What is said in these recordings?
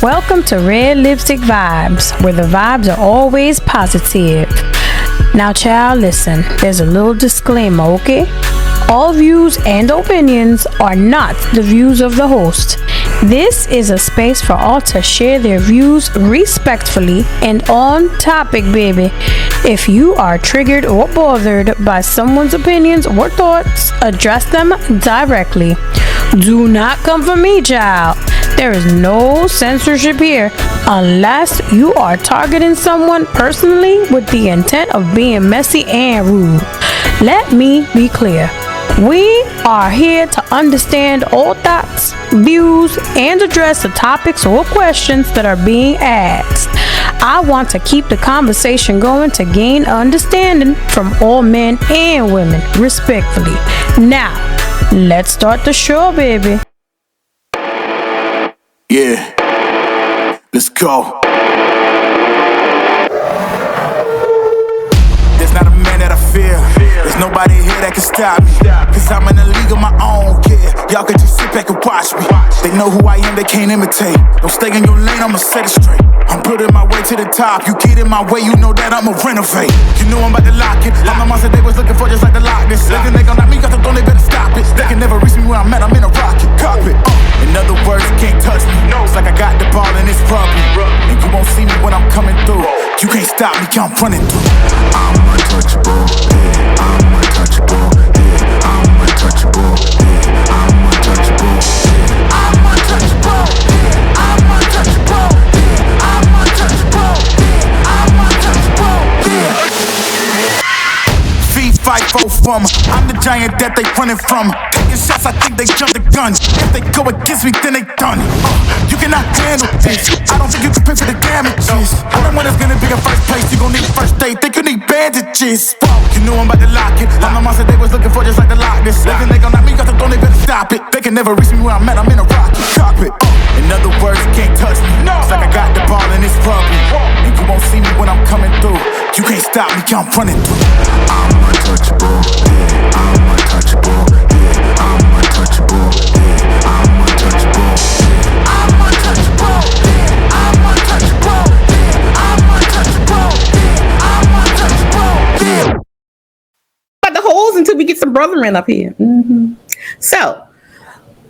Welcome to Red Lipstick Vibes, where the vibes are always positive. Now, child, listen, there's a little disclaimer, okay? All views and opinions are not the views of the host. This is a space for all to share their views respectfully and on topic, baby. If you are triggered or bothered by someone's opinions or thoughts, address them directly. Do not come for me, child. There is no censorship here unless you are targeting someone personally with the intent of being messy and rude. Let me be clear. We are here to understand all thoughts, views, and address the topics or questions that are being asked. I want to keep the conversation going to gain understanding from all men and women, respectfully. Now, let's start the show, baby. Yeah, let's go. There's not a man that I fear. There's nobody here that can stop me. Cause I'm in a league of my own, yeah. Y'all can just sit back and watch me. They know who I am, they can't imitate. Don't stay in your lane, I'ma set it straight. I'm putting my way to the top. You get in my way, you know that I'ma renovate. You know I'm about to lock it. I'm the monster they was looking for, just like the Loch Ness. They gon' knock me, got the throne, they better stop it. They can never reach me where I'm at, I'm in a rocket cockpit. In other words, you can't touch me. It's like I got the ball and it's rugby. And you won't see me when I'm coming through. You can't stop me, I'm running through. I'm untouchable, yeah. I'm untouchable, yeah. I'm untouchable, yeah. I'm untouchable, yeah. I'm untouchable, yeah. I'm untouchable, yeah. I'm untouchable, yeah. I'm untouchable, yeah. Feet fight both from. I'm the giant that they running from. Taking shots, I think they jumped the gun. If they go against me, then they done. You cannot handle this. I don't think you can pay for the damages. I'm the one that's gonna be in first place. You gon' need a first aid. Think you need bandages. You know I'm about to lock it. I'm the monster they was looking for, just like the Loch Ness. They gon' knock me, got the throne, they better stop it. They can never reach me where I'm at. I'm in a rocket cockpit. In other words, you can't touch me. It's like I got the ball and it's rugby. And you won't see me when I'm coming through. You can't stop me, I'm running through. I'm untouchable, yeah. I'm untouchable, yeah. I'm untouchable, yeah. I'm untouchable, yeah. I'm untouchable, yeah. I'm untouchable, yeah. I'm untouchable, yeah. I'm untouchable, yeah. But the holes until we get some brethren up here. So,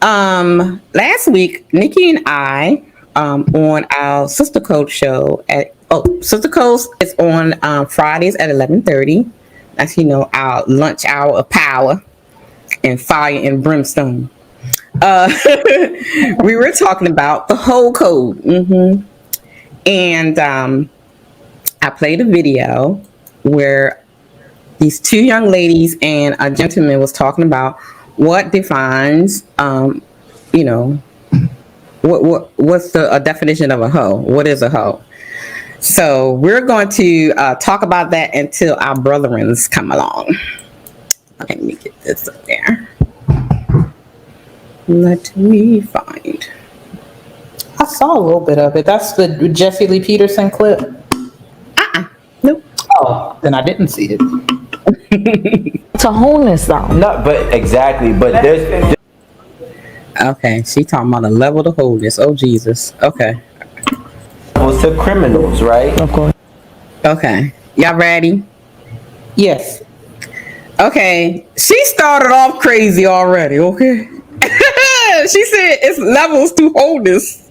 last week, Nikki and I, on our Sister Code show Sister Code is on Fridays at 11:30. That's, our lunch hour of power and fire and brimstone. We were talking about the whole code. And I played a video where these two young ladies and a gentleman was talking about what defines, what's the definition of a hoe? What is a hoe? So we're going to talk about that until our brethrens come along. Let me get this up there. Let me find. I saw a little bit of it. That's the Jesse Lee Peterson clip. Nope. Oh, then I didn't see it. To wholeness, though. No, but exactly. But there's. Okay, she talking about a level to wholeness. Oh Jesus. Okay. To criminals, right? Of course. Okay. Y'all ready? Yes. Okay. She started off crazy already. Okay. She said it's levels to wholeness.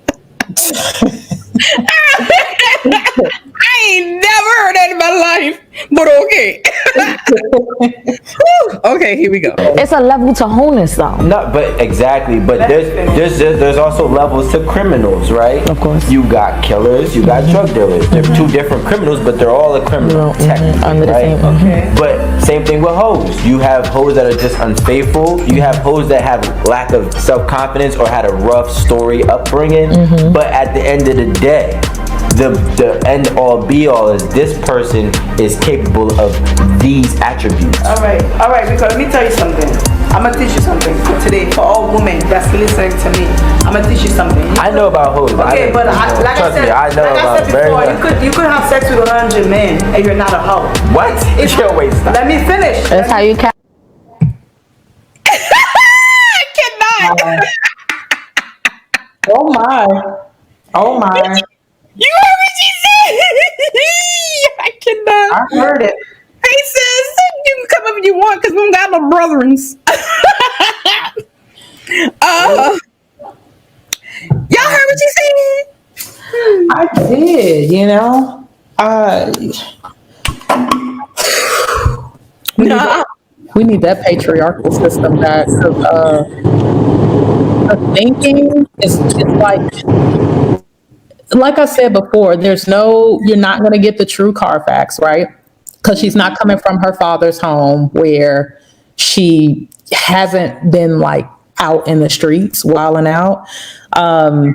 I ain't never heard that in my life, but okay. Okay, here we go. It's a level to wholeness, though. No, but exactly. But there's also levels to criminals, right? Of course. You got killers, you got drug dealers. They're two different criminals, but they're all a criminal, technically, under the right? same. Okay. But same thing with hoes. You have hoes that are just unfaithful. You have hoes that have lack of self-confidence or had a rough story upbringing. But at the end of the day, the end all be all is this person is capable of these attributes. All right, because let me tell you something. I'm gonna teach you something today for all women that's listening to me. I'm gonna teach you something. I know about hoes. Okay, but like I said before, you could have sex with 100 men and you're not a hoe. What? Wait, stop. Let me finish. That's how you count. I cannot. Oh my. Oh my. You heard what she said? I cannot. I heard it. Hey sis, you can come up if you want because we don't got no brethrens. Y'all heard what she said? I did, you know. We need that patriarchal system back. The thinking is like I said before, you're not going to get the true Carfax, right? Because she's not coming from her father's home where she hasn't been like out in the streets wilding out.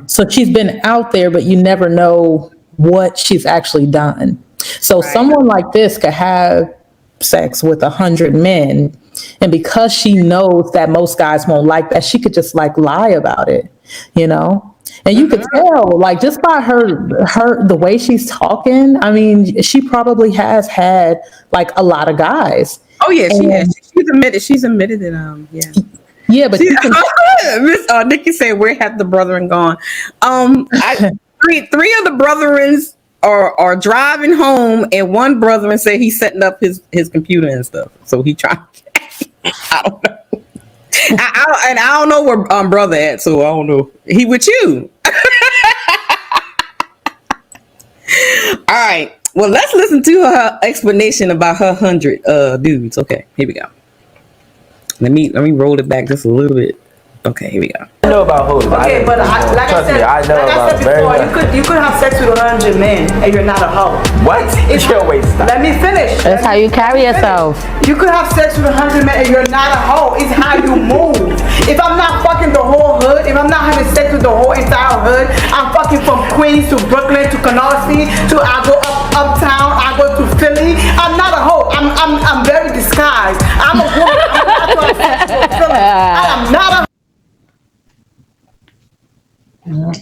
So she's been out there, but you never know what she's actually done. So someone like this could have sex with 100 men, and because she knows that most guys won't like that, she could just like lie about it, you know. And you could tell, like, just by her the way she's talking. I mean, she probably has had like a lot of guys. Oh yeah, she has. She's admitted that. Yeah. Yeah, but you can. Miss Nikki said, "Where have the brethren gone?" Three of the brethrens are driving home, and one brethren said he's setting up his computer and stuff. So he trying. I don't know. I don't know where brother at. So I don't know. He with you. All right. Well, let's listen to her explanation about her 100 dudes. Okay, here we go. Let me roll it back just a little bit. Okay, here we go. I know about hoes. Okay, but like I said before, you could have sex with 100 men and you're not a hoe. What? It's your waist. Let me finish. That's how you carry yourself. You could have sex with 100 men and you're not a hoe. It's how you move. If I'm not fucking the whole hood, if I'm not having sex with the whole entire hood, I'm fucking from Queens to Brooklyn to Canarsie to I go uptown, I go to Philly. I'm not a hoe. I'm very disguised. I'm a woman. I am not a You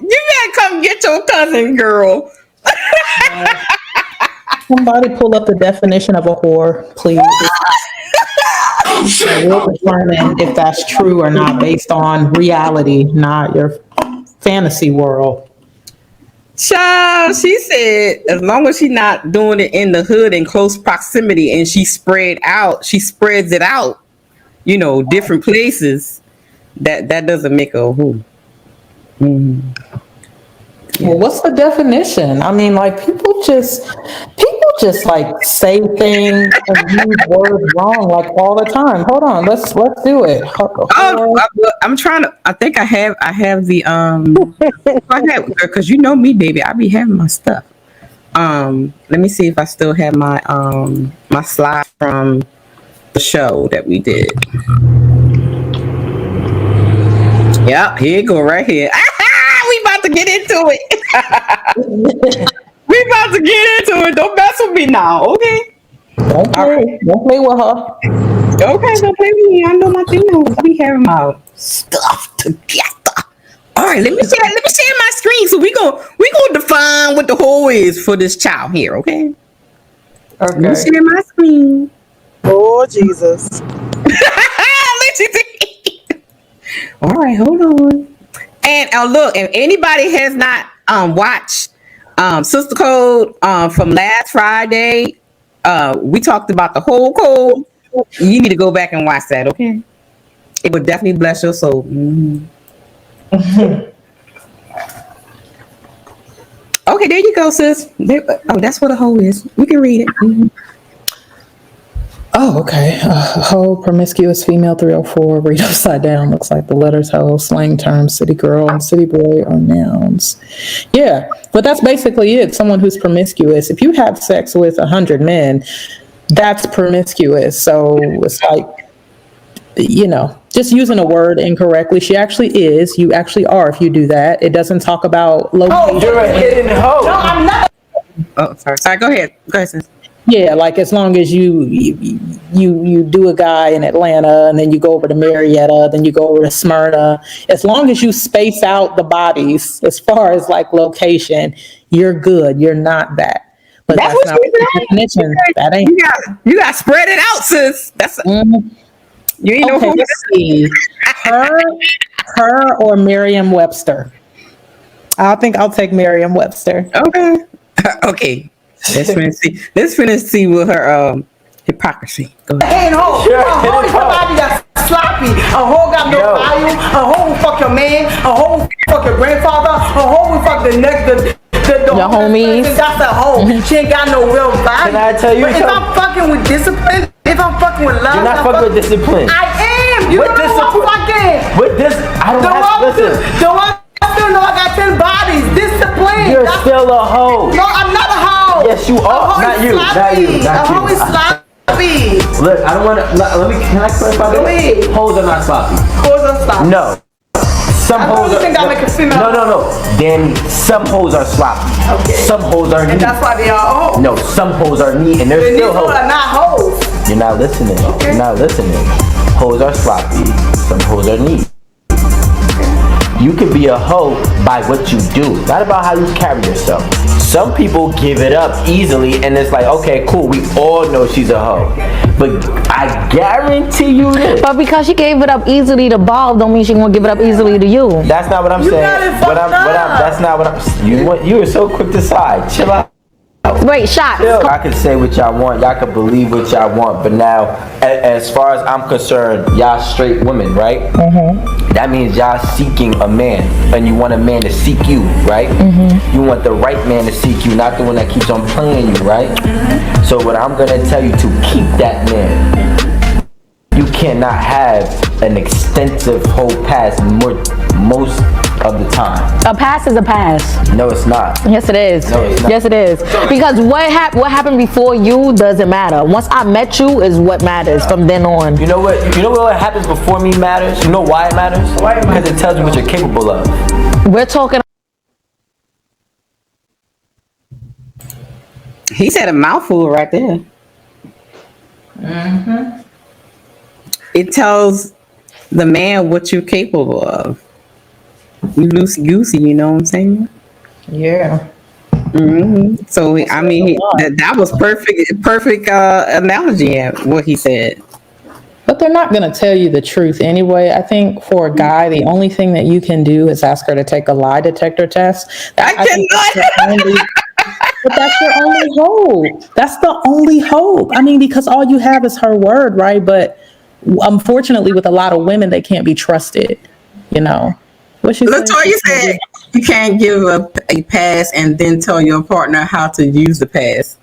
gotta come get your cousin, girl. Somebody pull up the definition of a whore, please. We'll determine if that's true or not based on reality, not your fantasy world. Child, she said as long as she's not doing it in the hood in close proximity and she spreads it out, you know, different places, that doesn't make her a who. Mm-hmm. Yeah. Well, what's the definition? I mean, like people just like say things and use words wrong like all the time. Hold on, let's do it. I'm trying to. I think I have the because you know me, baby. I be having my stuff. Let me see if I still have my my slide from the show that we did. Yep, here you go, right here. We about to get into it. We about to get into it. Don't mess with me now, okay? Don't play with her. Okay, don't play with me. I know my thing now. We having my stuff together. All right, let me share my screen. So we gonna define what the whole is for this child here, okay? Okay. Let me share my screen. Oh Jesus. All right, hold on. And look, if anybody has not watched Sister Code from last Friday, we talked about the whole code. You need to go back and watch that, okay? It would definitely bless your soul. Mm-hmm. Okay, there you go, sis. That's what a hoe is. We can read it. Mm-hmm. Oh, okay. Hoe, promiscuous female 304, read upside down, looks like the letters hoe, slang terms, city girl and city boy are nouns. Yeah, but that's basically it. Someone who's promiscuous. If you have sex with 100 men, that's promiscuous. So it's like, you know, just using a word incorrectly. She actually is. You actually are if you do that. It doesn't talk about location. You're a hidden hoe. No, I'm not. Oh, sorry. Sorry, go ahead. Go ahead, sis. Yeah, like as long as you do a guy in Atlanta and then you go over to Marietta, then you go over to Smyrna, as long as you space out the bodies as far as like location, you're good. You're not that. But that's not the definition. That ain't. You got to spread it out, sis. That's you ain't okay, let's see. Her or Merriam-Webster? I think I'll take Merriam-Webster. Okay. Okay. Let's finish see what her hypocrisy. Go ahead. Hey, ho. Sure, A hoe is somebody that's sloppy. A hoe got no value. A hoe will fuck your man. A hoe will fuck your grandfather. A hoe will fuck the next Your homies. Person. That's a hoe. She ain't got no real value. Can I tell you But if something? I'm fucking with discipline, if I'm fucking with love, You're not fucking with discipline. I am. You What don't know what I'm discipline? fucking. With this, I don't have to listen. The one still know I got 10 bodies. Discipline. You're That's- still a hoe. No, I'm not a hoe. Yes, you are. A hoe Not is you. Not sloppy. you. Not A hoe you. is sloppy. Look, I don't want to. Let me. Can I clarify Go that? ahead. Hoes are not sloppy. Hoes are sloppy. No. Some I hoes don't are. think I make a female. No. Danny, some hoes are sloppy. Okay. Some hoes are neat. And that's why they are hoes. No, some hoes are neat, and they're Then these still hoes hoes. are not hoes. You're not listening. Okay. You're not listening. Hoes are sloppy. Some hoes are neat. You can be a hoe by what you do, not about how you carry yourself. Some people give it up easily, and it's like, okay, cool, we all know she's a hoe. But I guarantee you this. But because she gave it up easily to Bob, don't mean she gonna give it up easily to you. That's not what I'm You saying. got it fucked up. That's not what I'm. You were so quick to side. Chill out. Wait, shots. Y'all can say what y'all want, y'all can believe what y'all want, but now, as far as I'm concerned, y'all straight women, right? Mm-hmm. That means y'all seeking a man, and you want a man to seek you, right? Mm-hmm. You want the right man to seek you, not the one that keeps on playing you, right? Mm-hmm. So what I'm gonna tell you to keep that man, you cannot have an extensive whole past most of the time. A pass is a pass. No, it's not. Yes, it is. No, it's not. Yes, it is. Because what happened before you doesn't matter. Once I met you is what matters from then on. You know what happens before me matters? You know why it matters? Because it tells you what you're capable of. We're talking. He said a mouthful right there. It tells the man what you're capable of. You loosey goosey, you know what I'm saying? Yeah. So I mean, that was perfect analogy at what he said. But they're not going to tell you the truth anyway. I think for a guy, the only thing that you can do is ask her to take a lie detector test. I think but that's your only hope. That's the only hope. I mean, because all you have is her word, right? But unfortunately, with a lot of women, they can't be trusted, you know. What she Latoya said you can't give a pass and then tell your partner how to use the pass.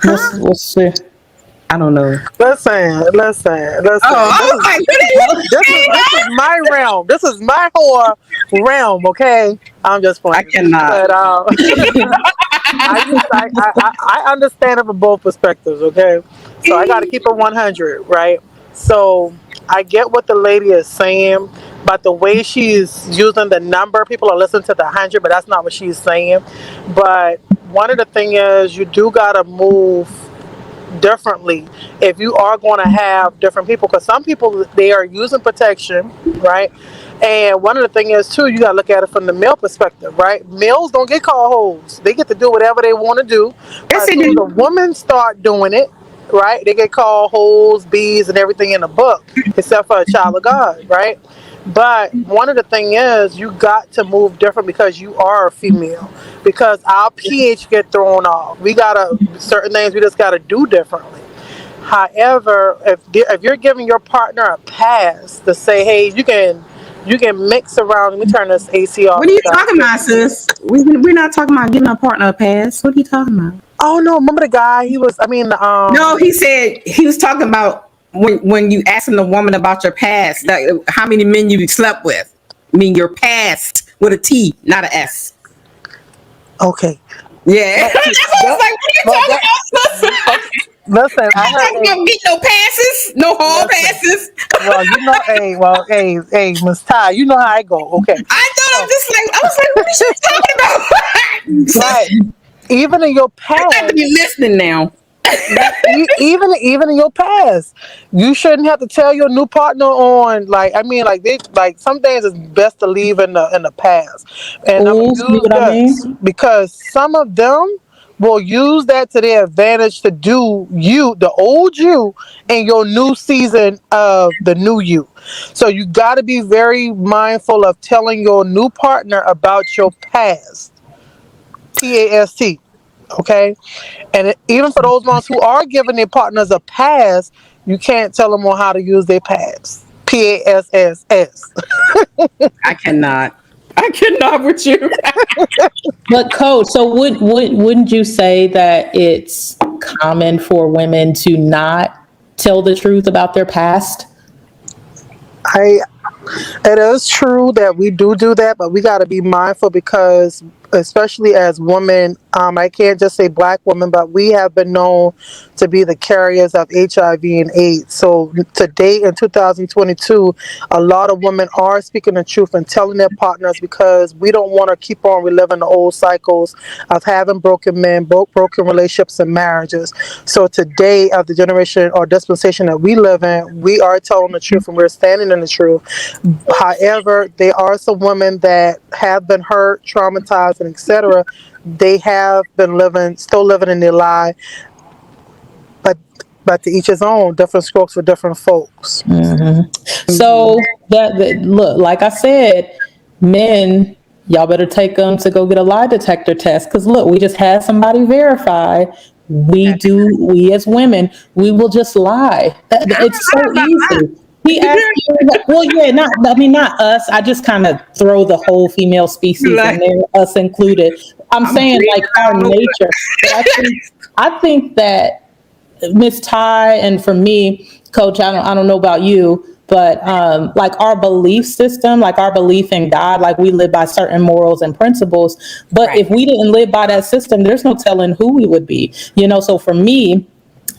Let's see. I don't know. Listen. Oh, I was like, This is my realm. This is my whore realm, okay? I'm just playing. I cannot. But, I understand it from both perspectives, okay? So I got to keep it 100, right? So I get what the lady is saying, but the way she's using the number, people are listening to the 100, but that's not what she's saying. But one of the things is you do got to move differently if you are going to have different people, because some people, they are using protection, right? And one of the things is too, you got to look at it from the male perspective, right? Males don't get called hoes. They get to do whatever they want to do. Yes, they As soon as do. the women start doing it, right, they get called hoes, bees, and everything in the book, except for a child of God, right? But one of the things is you got to move different because you are a female, because our pH get thrown off. We gotta, certain things we just gotta do differently. However, if you're giving your partner a pass to say, hey, you can mix around. Let me turn this AC off. what are you talking about, sis? We're not talking about giving a partner a pass. What are you talking about? Oh no, remember the guy? No, he said he was talking about when you asking the woman about your past, like how many men you slept with. I mean your past with a T, not an S. Okay. Yeah. That's what I was like, what are you talking about? Listen, I'm not gonna get no passes, no hall passes. Well, hey, Miss Ty, you know how I go. Okay. I was like, what are you talking about? Right. Even in your past, I have to be listening now. even in your past, you shouldn't have to tell your new partner on some things is best to leave in the past. And I'm gonna use this because some of them will use that to their advantage to do you, the old you, in your new season of the new you. So you got to be very mindful of telling your new partner about your past. PAST. Okay? And even for those ones who are giving their partners a pass, you can't tell them on how to use their pass. PASS. I cannot. I cannot with you. But coach, so wouldn't you say that it's common for women to not tell the truth about their past? It is true that we do that, but we got to be mindful because, especially as women, I can't just say black women, but we have been known to be the carriers of HIV and AIDS. So to date in 2022, a lot of women are speaking the truth and telling their partners because we don't want to keep on reliving the old cycles of having broken men, broken relationships and marriages. So today, of the generation or dispensation that we live in, we are telling the truth and we're standing in the truth. However, there are some women that have been hurt, traumatized, and etc. They have been still living in their lie, but to each his own. Different strokes for different folks. Mm-hmm. So that look, like I said, men, y'all better take them to go get a lie detector test. Because look, we just had somebody verify. We as women, we will just lie. It's so easy. He asked you, well, yeah, not us. I just kind of throw the whole female species in there, us included. I'm saying like our nature. But I think that Miss Ty, and for me, Coach, I don't know about you, but like our belief system, like our belief in God, like we live by certain morals and principles. But if we didn't live by that system, there's no telling who we would be. So for me,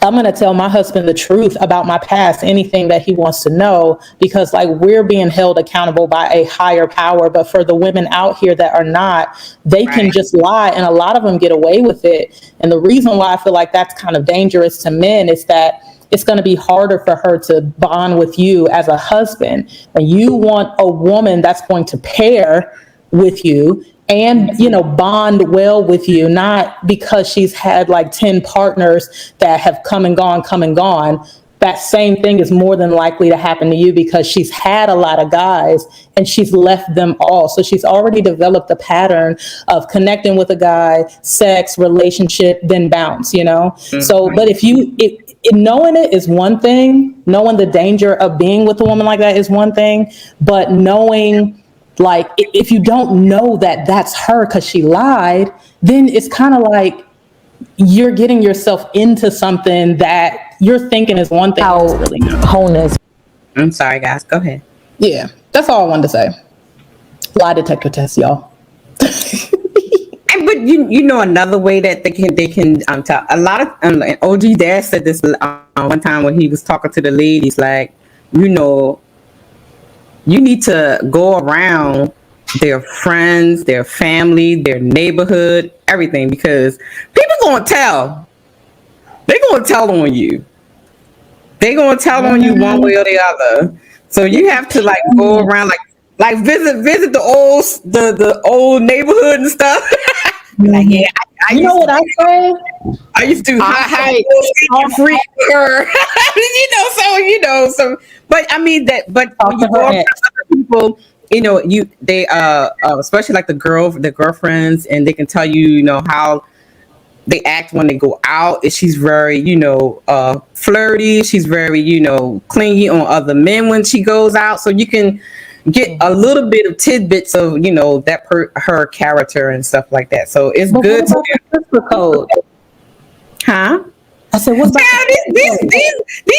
I'm going to tell my husband the truth about my past, anything that he wants to know, because like we're being held accountable by a higher power. But for the women out here that are not, they can just lie. And a lot of them get away with it. And the reason why I feel like that's kind of dangerous to men is that it's going to be harder for her to bond with you as a husband. And you want a woman that's going to pair with you and, bond well with you, not because she's had like 10 partners that have come and gone. That same thing is more than likely to happen to you because she's had a lot of guys and she's left them all. So she's already developed a pattern of connecting with a guy, sex, relationship, then bounce, Mm-hmm. So, but if knowing it is one thing, knowing the danger of being with a woman like that is one thing, but knowing, like, if you don't know that that's her because she lied, then it's kind of like you're getting yourself into something that you're thinking is one thing. It's really not. Wholeness. I'm sorry, guys. Go ahead. Yeah, that's all I wanted to say. Lie detector test, y'all. But another way that they can tell. A lot of OG Dad said this one time when he was talking to the ladies, like, you need to go around their friends, their family, their neighborhood, everything, because people gonna tell. They're gonna tell on you. They're gonna tell on you one way or the other. So you have to like go around, like visit the old neighborhood and stuff. Like, yeah, I you know what I say? I used to freak her. So but I mean that, but when you go around other people, they especially like the girlfriends, and they can tell you, how they act when they go out. She's very, flirty. She's very, clingy on other men when she goes out. So you can get a little bit of tidbits of, her character and stuff like that. So it's good to the code. Huh? I said, what's these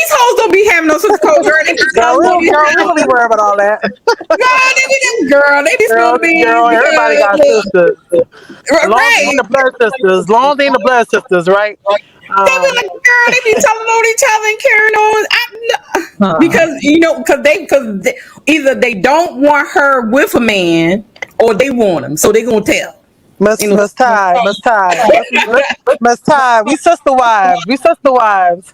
hoes don't be having no sister code, girl. They just don't be worried about all that. They just gonna be. Everybody got sisters. As long as they ain't the blood sisters. As long as they ain't the blood sisters, right? They be like, girl, they be telling on each other and carrying on. Because because either they don't want her with a man or they want him, so they gonna tell. Miss Ty, we sister wives.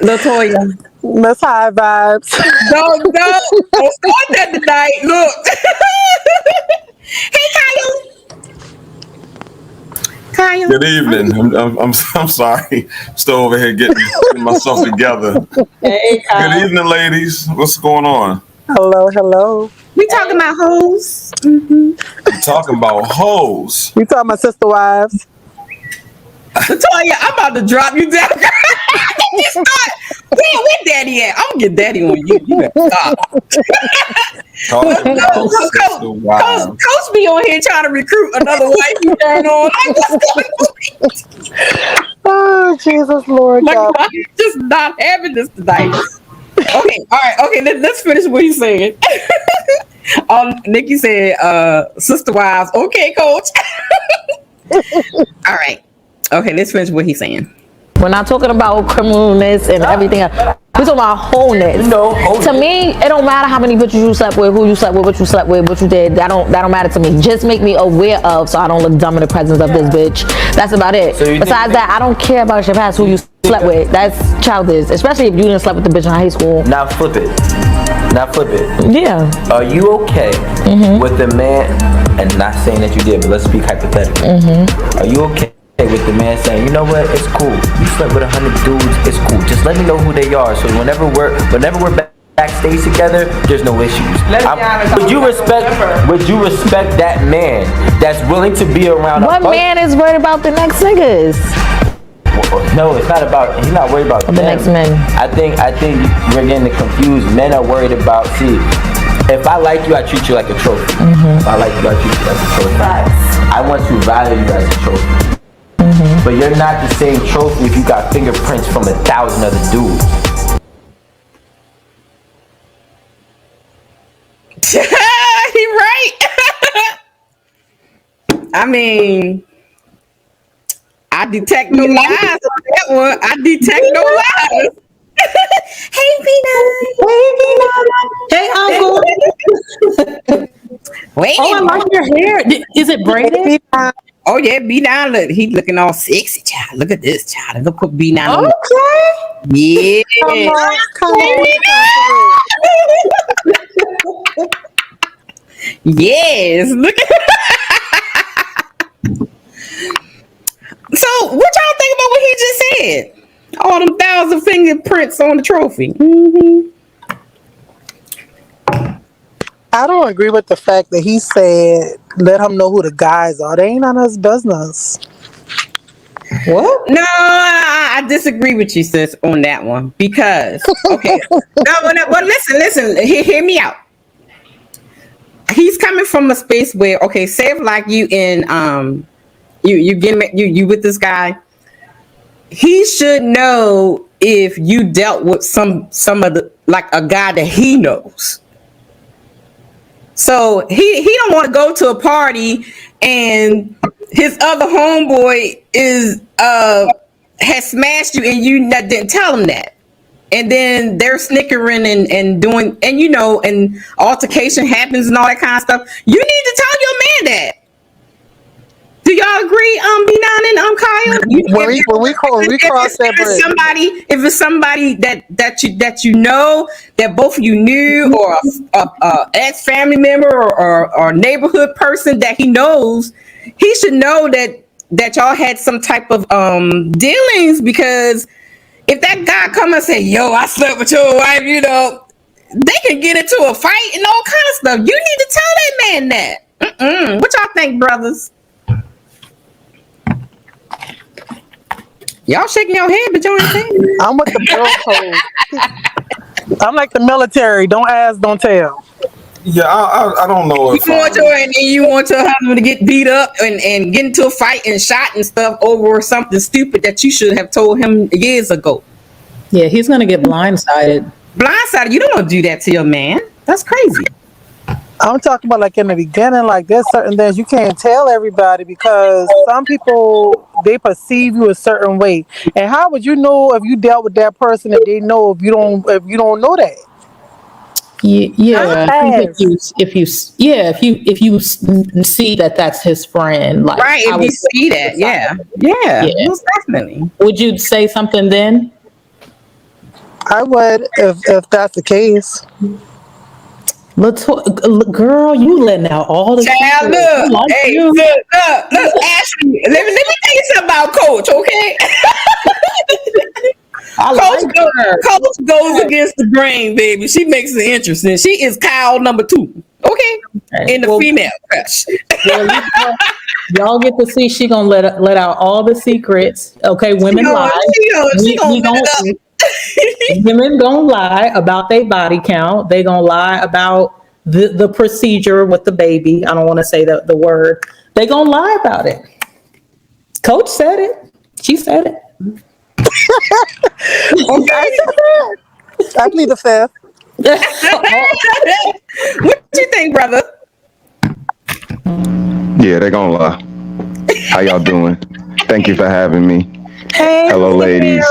Latoya. Miss High Vibes. Don't start that tonight. Look. Hey, Kylo. Good evening. I'm sorry. Still over here getting myself together. Hey, Kyle. Good evening, ladies. What's going on? Hello. We talking about hoes. We talking about hoes. You talking about sister wives? Latoya, I'm about to drop you down. Where daddy at? I'm gonna get daddy on you. You better stop. Coach be on here trying to recruit another wife you turn on. Like, what's going on? Oh, Jesus, Lord. Like, God. I'm just not having this tonight. Okay, all right, okay, let's finish what he's saying. Nikki said, sister wives. Okay, coach. All right. Okay, let's finish what he's saying. We're not talking about criminalness and everything else. We're talking about wholeness. To me, it don't matter how many bitches you slept with, who you slept with, what you slept with, what you did. That don't matter to me. Just make me aware of, so I don't look dumb in the presence of this bitch. That's about it. So besides that, I don't care about your past, who you slept with. That's childish, especially if you didn't sleep with the bitch in high school. Now flip it. Yeah. Are you okay with the man? And not saying that you did, but let's speak hypothetically. Are you okay with the man saying, you know what, it's cool. You slept with 100 dudes, it's cool. Just let me know who they are. So whenever we're backstage together, there's no issues. Would you respect that man that's willing to be around? What man is worried about the next niggas? No, it's not about. He's not worried about the next men. I think we're getting confused. Men are worried about. See, if I like you, I treat you like a trophy. If I like you, I treat you like a trophy. I want to value you as a trophy. But you're not the same trophy if you got fingerprints from 1,000 other dudes. He right. I mean, I detect no lies on that one. I detect no lies. Hey, Hey, Uncle. Wait. Oh, I like your hair. Is it braided? Oh yeah, B9. Look, he looking all sexy, child. Look at this, child. Look put B9 on. Okay. Yeah. Come on. Yes. Look at. So, what y'all think about what he just said? All them 1,000 fingerprints on the trophy. I don't agree with the fact that he said, let him know who the guys are. They ain't none of his business. What? No, I disagree with you, sis, on that one. Because, okay. Well, listen, hear me out. He's coming from a space where, okay, say if like you in, you with this guy, he should know if you dealt with some of the, like a guy that he knows. So he don't want to go to a party and his other homeboy has smashed you and you didn't tell him that. And then they're snickering and doing, and and altercation happens and all that kind of stuff. You need to tell your man that. Do y'all agree, B9 and Kyle? When we cross that bridge. If it's somebody that you know, that both of you knew, or a ex-family member or neighborhood person that he knows, he should know that y'all had some type of dealings, because if that guy come and say, yo, I slept with your wife, they can get into a fight and all kind of stuff. You need to tell that man that. What y'all think, brothers? Y'all shaking your head, but y'all ain't saying. I'm with the bro code. I'm like the military. Don't ask, don't tell. Yeah, I don't know if you want your husband to get beat up and get into a fight and shot and stuff over something stupid that you should have told him years ago. Yeah, he's gonna get blindsided. You don't want to do that to your man. That's crazy. I'm talking about like in the beginning, like there's certain things you can't tell everybody because some people, they perceive you a certain way. And how would you know if you dealt with that person if they know if you don't know that? Yeah, I think if you see that that's his friend, like right, if you see that, yeah, most definitely. Would you say something then? I would if that's the case. Girl, you letting out all the Child, secrets. look, hey, look, Ashley. Let me tell you something about Coach, okay? Coach goes against the grain, baby. She makes it interesting. She is Kyle number 2, okay? In the female crush. Y'all get to see she gonna let out all the secrets. Okay, women lie. She gonna Women gonna lie about their body count. They gonna lie about the procedure with the baby. I don't want to say the word. They gonna lie about it. Coach said it. She said it. Okay. I plead the fifth. What you think, brother? Yeah, they're gonna lie. How y'all doing? Thank you for having me. Hey, hello, ladies.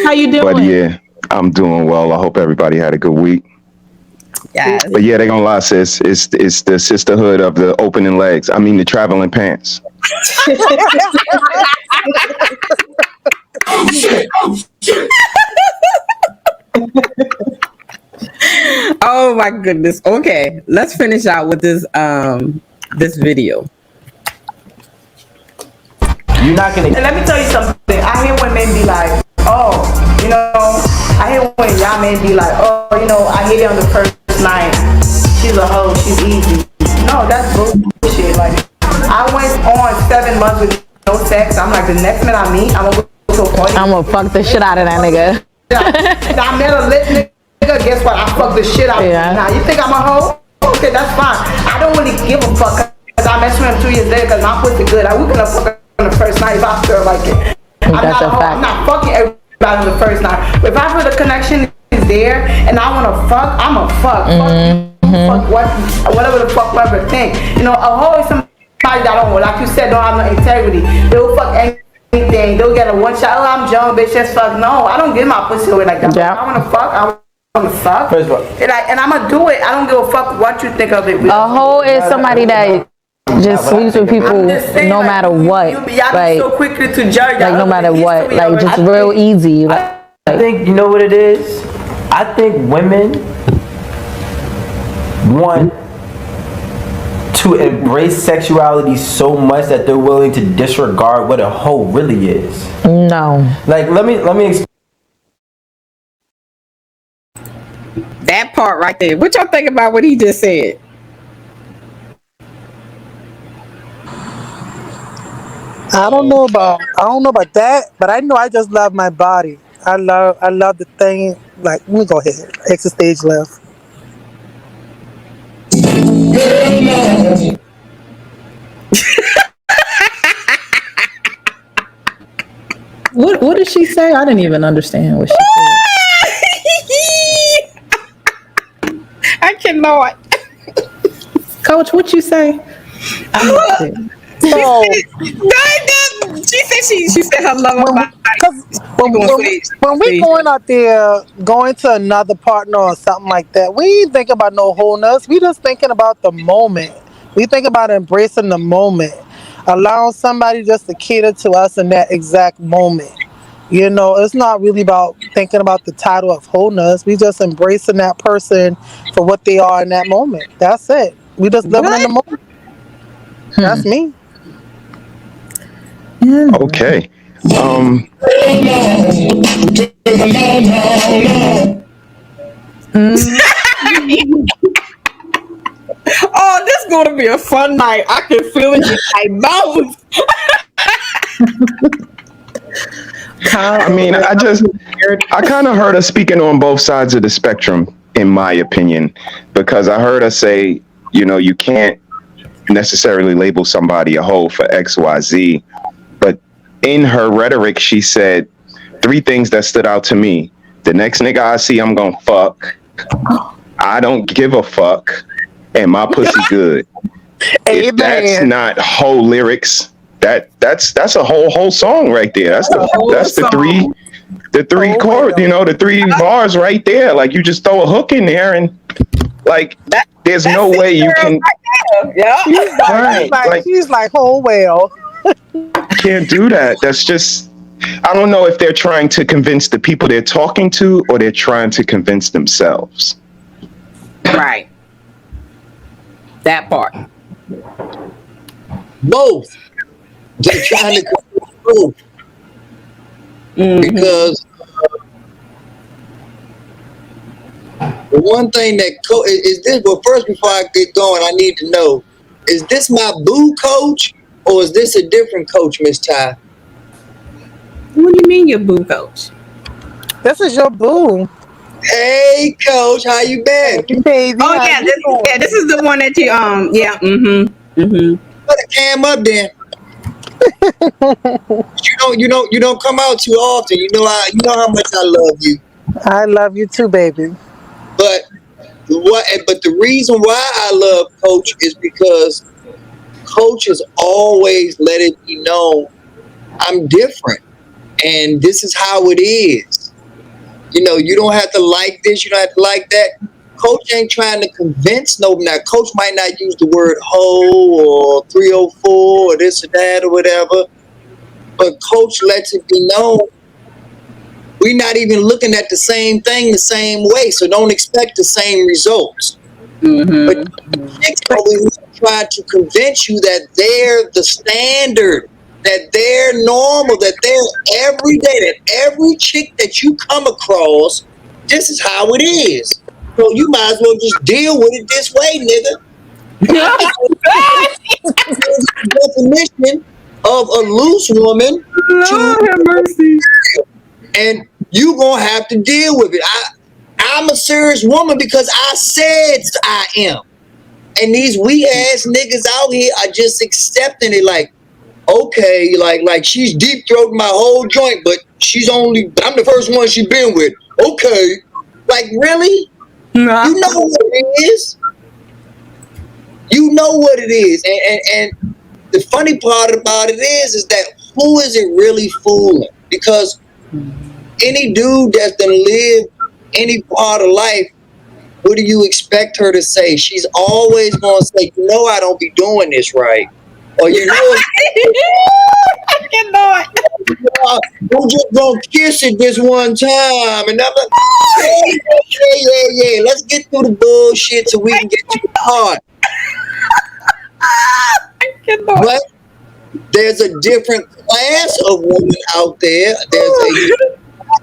How you doing? But yeah, I'm doing well. I hope everybody had a good week. Yeah. But yeah, they're gonna lie, sis. It's the sisterhood of the opening legs. I mean, the traveling pants. Oh my goodness. Okay, let's finish out with this this video. You're not gonna. And let me tell you something. I hear when men be like, oh, you know, I hear when y'all men be like, oh, you know, I hit it on the first night. She's a hoe. She's easy. No, that's bullshit. Like, I went on 7 months with no sex. I'm like, the next man I meet, I'm gonna go to a party. I'm gonna fuck the shit out of that nigga. I met a lit nigga. Guess what? I fucked the shit out of him. Now you think I'm a hoe? Okay, that's fine. I don't really give a fuck because I messed with him 2 years later because my pussy good. We could have fucked on the first night if I feel like it. I'm not fucking everybody on the first night. But if I feel the connection is there and I want to fuck, I'm a fuck. Fuck whatever the fuck whatever think. You know, a hoe is somebody that don't, like you said, don't have no integrity. They'll fuck anything. They'll get a one shot. Oh, I'm John, bitch. Just fuck. No, I don't give my pussy away like that. I want to fuck. I want to fuck. First of all, and I'm gonna do it. I don't give a fuck what you think of it. A hoe is somebody that just sleeps with people no matter what. Y'all be so quickly to judge. Like no matter what. Like just real easy. I think you know what it is. I think women want to embrace sexuality so much that they're willing to disregard what a hoe really is. No. Like let me explain. That part right there. What y'all think about what he just said? I don't know about that, but I know I just love my body. I love the thing. Like, let me go ahead. Exit stage left. What did she say? I didn't even understand what she said. I cannot. Coach, what you say? So, she said her love about when we going out there, going to another partner or something like that, we ain't thinking about no wholeness. We just thinking about the moment. We think about embracing the moment, allowing somebody just to cater to us in that exact moment. You know, it's not really about thinking about the title of wholeness. We just embracing that person for what they are in that moment. That's it. We just living in the moment. That's me. Okay. Oh, this is gonna be a fun night. I can feel it in my mouth. I mean, I kind of heard her speaking on both sides of the spectrum, in my opinion, because I heard her say, you know, you can't necessarily label somebody a hoe for X, Y, Z. But in her rhetoric, she said 3 things that stood out to me. The next nigga I see, I'm gonna fuck. I don't give a fuck. And my pussy good. If that's not whole lyrics, that's a whole song right there. That's the three chord, you know, the 3 bars right there. Like you just throw a hook in there and like there's no way you can. Yeah. She's like, oh well. Can't do that. That's just I don't know if they're trying to convince the people they're talking to or they're trying to convince themselves. Right. That part. Both. They're trying to convince both. Because the one thing that is this. Well, first, before I get going, I need to know: is this my boo coach, or is this a different coach, Miss Ty? What do you mean, your boo coach? This is your boo. Hey, coach, how you been? Baby, oh yeah, this is the one that you Put a cam up then. you don't come out too often. You know how much I love you. I love you too, baby. But the reason why I love Coach is because Coach has always let it be known I'm different, and this is how it is. You don't have to like this, you don't have to like that. Coach ain't trying to convince nobody. Now, Coach might not use the word hoe or 304 or this or that or whatever, but Coach lets it be known we're not even looking at the same thing the same way, so don't expect the same results. But chicks always try to convince you that they're the standard, that they're normal, that they're everyday, that every chick that you come across, this is how it is. So you might as well just deal with it this way, nigga. Definition of a loose woman. Lord have mercy. And you gonna have to deal with it. I'm a serious woman because I said I am. And these weak ass niggas out here are just accepting it like, okay, like she's deep throating my whole joint, but I'm the first one she been with. Okay. Like, really? Nah. You know what it is. You know what it is. And the funny part about it is that who is it really fooling? Because any dude that's done lived any part of life, what do you expect her to say? She's always going to say, I don't be doing this right. Or I cannot. I'm just going to kiss it this one time. And I'm like, yeah. Let's get through the bullshit so we can get to the heart. I cannot. But there's a different class of women out there.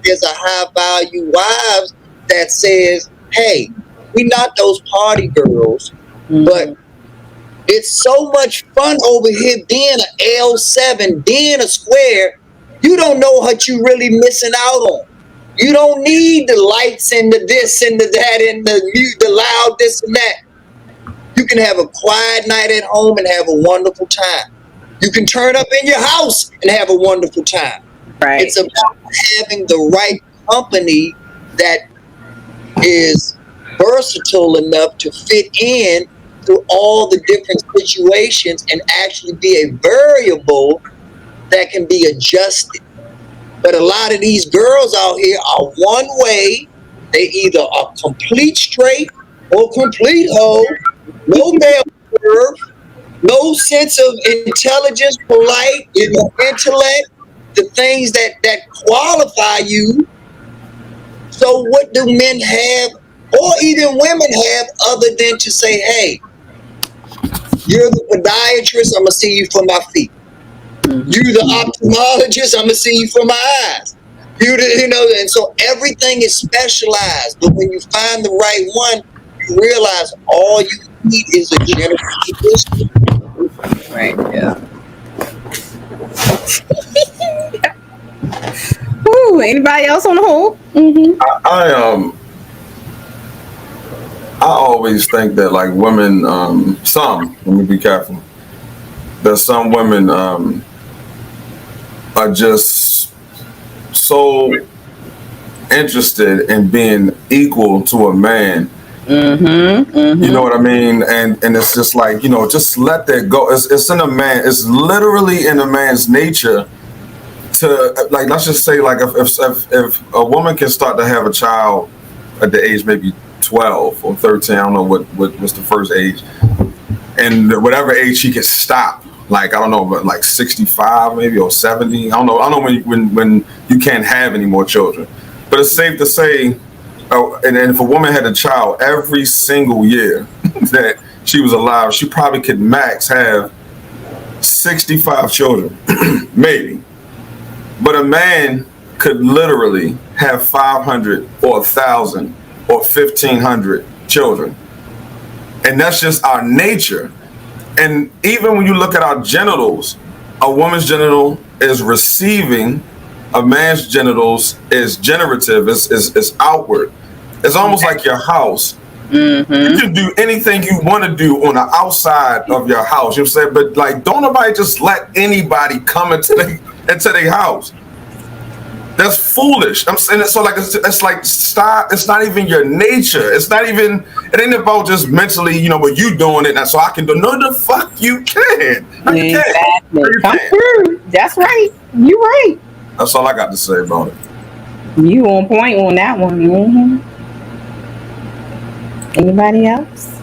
There's a high value wives that says, hey, we not those party girls, but it's so much fun over here being an L7, being a square. You don't know what you really missing out on. You don't need the lights and the this and the that and the loud this and that. You can have a quiet night at home and have a wonderful time. You can turn up in your house and have a wonderful time. Right. It's about having the right company that is versatile enough to fit in through all the different situations and actually be a variable that can be adjusted. But a lot of these girls out here are one way. They either are complete straight or complete hoe, no male curve, no sense of intelligence, polite, intellect, the things that qualify you. So what do men have, or even women have, other than to say, hey, you're the podiatrist, I'm going to see you for my feet. You're the ophthalmologist, I'm going to see you for my eyes. And so everything is specialized. But when you find the right one, you realize all you need is a general physician. Right, yeah. Ooh, anybody else on the hold? I always think that like women, let me be careful, that some women are just so interested in being equal to a man. You know what I mean? And it's just like, just let that go. It's in a man. It's literally in a man's nature to, like, let's just say, like, if a woman can start to have a child at the age maybe 12 or 13, I don't know what's the first age, and whatever age she can stop like I don't know, but like 65 maybe or 70. I don't know when you can't have any more children. But it's safe to say, and if a woman had a child every single year that she was alive, she probably could max have 65 children, maybe. But a man could literally have 500 or 1,000 or 1,500 children. And that's just our nature. And even when you look at our genitals, a woman's genital is receiving, a man's genitals is generative, is outward. It's almost like your house. You can do anything you want to do on the outside of your house. You know what I'm saying? But like, don't nobody just let anybody come into their house. That's foolish. I'm saying so. Like it's like stop. It's not even your nature. It's not even. It ain't about just mentally. You know, what you doing it, and so I can do. No, the fuck you can. Exactly. Come through. That's right. You right. That's all I got to say about it. You on point on that one. Anybody else?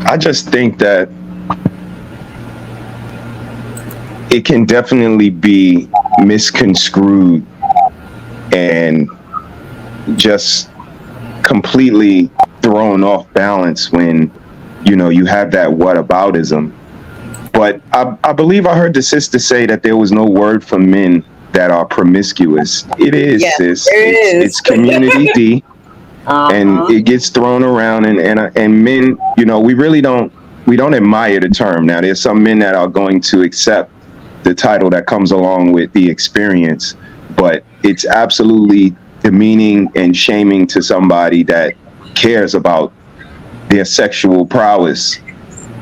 I just think that it can definitely be misconstrued and just completely thrown off balance when, you know, you have that whataboutism. But I believe I heard the sister say that there was no word for men that are promiscuous. It is, yes, sis. It's community D. And it gets thrown around, and men, you know, we don't admire the term. Now, there's some men that are going to accept the title that comes along with the experience, but it's absolutely demeaning and shaming to somebody that cares about their sexual prowess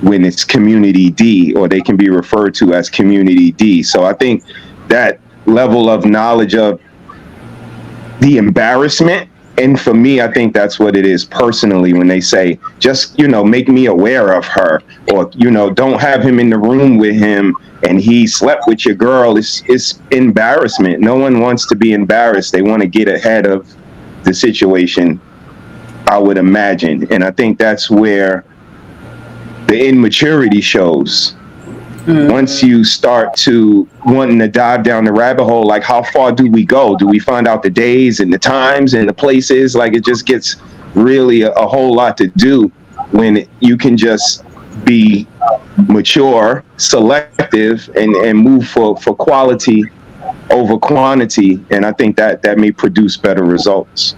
when it's community D, or they can be referred to as community D. So I think that level of knowledge of the embarrassment, and for me, I think that's what it is personally when they say, just, you know, make me aware of her, or, you know, don't have him in the room with him and he slept with your girl. It's embarrassment. No one wants to be embarrassed. They want to get ahead of the situation, I would imagine. And I think that's where the immaturity shows. Once you start to wanting to dive down the rabbit hole, like how far do we go? Do we find out the days and the times and the places? Like, it just gets really a whole lot to do when you can just be mature, selective, and move for quality over quantity. And I think that may produce better results.